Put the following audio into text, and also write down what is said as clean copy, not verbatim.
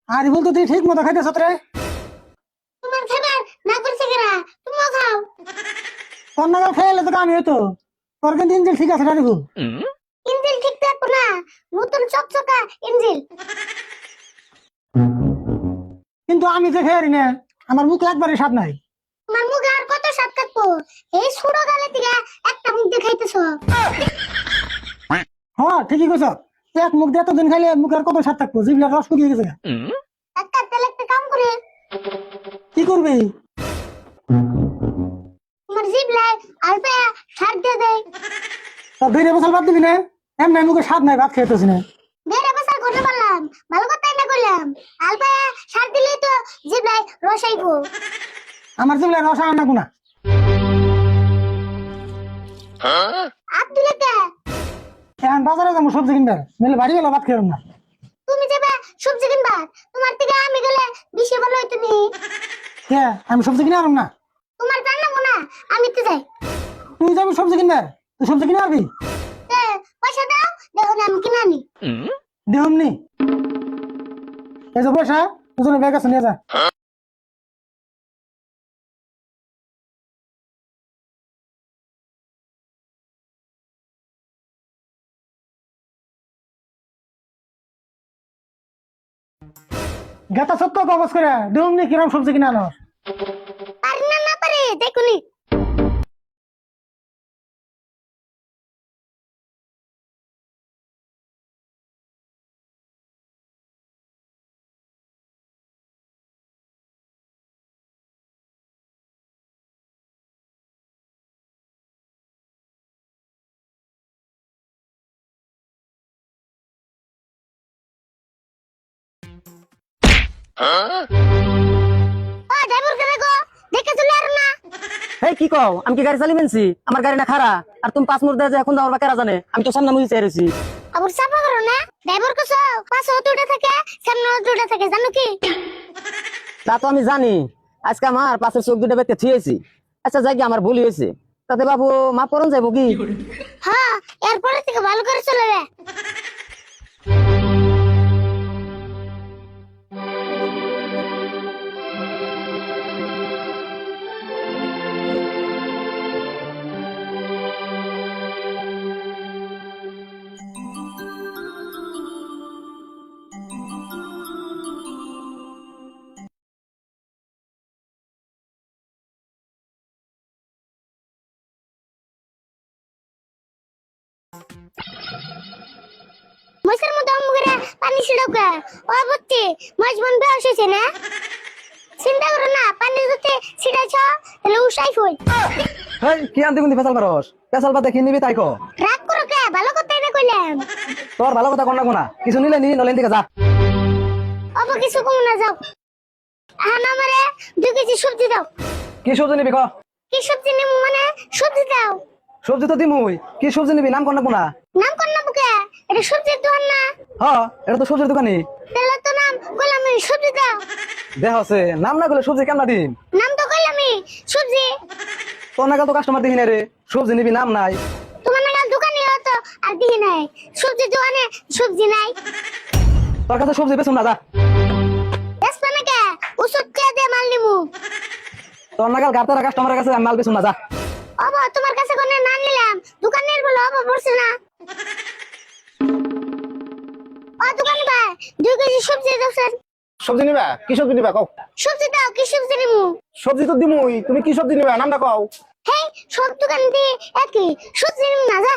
আরে বল তো তুই ঠিক মতো খাইতেছ রে? তোমার খাবার না করছে কেরা, তুমিও খাও। তোর নাগাল খেয়ে তো আমি হইতো, তোর কিন্তু ইঞ্জিল ঠিক আছে না রে? ইঞ্জিল ঠিক থাকবো না, নতুন চকচকা ইঞ্জিল। কিন্তু আমি যে খেয়ে না, আমার মুখে একবারে স্বাদ নাই। তোমার মুখে আর কত স্বাদ থাকবো? এই ছোট গালে থেকে একটা মুখ দিয়ে খাইতেছ। হ্যাঁ ঠিকই কইছ, এক মুখ দিয়ে এতদিন খাইলে মুখে আর কত স্বাদ থাকবো, জিভলার রস শুকিয়ে গেছে। একটা তেল একটা কাম করে, কি করবি? তোমার জিভলায় আলপে সার দিয়ে দেয়। তোর দুই বছর বাদ দিবি না? এমনি মুখে স্বাদ নাই, ভাত খেতেছি না। দেড় বছর করতে পারলাম, ভালো কথা না করলাম। আলপে সার দিলেই তো জিভলায় রস আইবো। আমার জিভলার রস আনা গুনা। আপ দিলে কে? এখন বাজারে যাবো সবজি কিনবার, নইলে বাড়ি গেলে ভাত খেলাম না। তুমি যাবে সবজি কিনবা, তোমার থেকে আমি গেলে বেশি ভালো হইতো নি। কে আমি সবজি কিনে আনলাম না? তোমার জানাবো না, আমি তো যাই। তুই যাবি সবজি কিনবার, তুই সবজি কিনে আনবি? পয়সা দাও, দেখো না আমি কিনে আনি। দেহমনি এই যে পয়সা, তুই ব্যাগ আছে নিয়ে যা। গেতা সত্য কবজ করে দেহমনি কিরম সবজি কিনে আনো? পারি না না পারি দেখুনি। ও ড্রাইভার কে দেখো, দেখে চলে আর না। এই কি কও, আমি কি গাড়ি চালি মেনছি? আমার গাড়ি না খারা, আর তুমি 5 মিনিট দেয় এখন দাও কেরা জানে? আমি তো সামনে মুই চাই রইছি। আবার চাপা করো না, ড্রাইভার কো পাশে অটোটা থাকে, সামনে অটোটা থাকে, জানো কি? তা তো আমি জানি, আজকে আমার পাশের চোখ দুটো বেতে থিয়েছি। আচ্ছা যাই আমার ভুল হয়েছে, তাতে বাবু মা পরন যাইব কি? হ্যাঁ, এরপরে থেকে ভালো করে চলে রে। মশার মতো আমগুরা পানি ছিড়কা, ও বুঝছি মাছ বন বেশ হয়েছে না। চিন্তা করো না, পানি যদি ছিড়াইছ তাহলে উসাই ফুল। হেই কি আনতে গুনতে ফেসাল মারস? ফেসাল পাতে কি নিবি তাই কো। রাগ করো কে, ভালো কথাই না কইলাম। তোর ভালো কথা কোন না কোনা, কিছু নিলে নি নলেন দিকে যা। অব কিছু কম না যাও। আনা আমারে 2 কেজি সবজি দাও। কি সবজি নিবি ক? কি সবজি নিম মানে সবজি দাও। সবজি তো দিমুই, কি সবজি নিবি নাম কোন না কোনা? নাম কোন না বুকে, এটা সবজির দোকান না। হ্যাঁ এটা তো সবজির দোকানি। তাহলে তো নাম কইলাম সবজি দাও। দেখ আছে নাম না করলে সবজি কেমন দিন? নাম তো কইলাম সবজি। তোর নাগাল তো কাস্টমার দেখি না রে, সবজি নিবি নাম নাই। তোমার নাগাল দোকানে হতো আর দিই নাই, সবজি দোকানে সবজি নাই। তোর কাছে সবজি বেচুম না যা। এসপা না কে, ওষুধ কে দে মাল নিমু। তোর নাগাল গাতারা কাস্টমারের কাছে আমি মাল বেচুম না যা। অব তোমার কাছে কোনে না নিলাম, দোকানের বলে অব পড়ছে না। ও দোকান ভাই 2 কেজি সবজি দাও স্যার। সবজি নিবা? কি সবজি নিবা কও? সবজি দাও, কি সবজি নিমু? সবজি তো দিমুই, তুমি কি সবজি নিবা নামটা কও? হেই, সব দোকান দিয়ে একই সবজি নিমু না যা।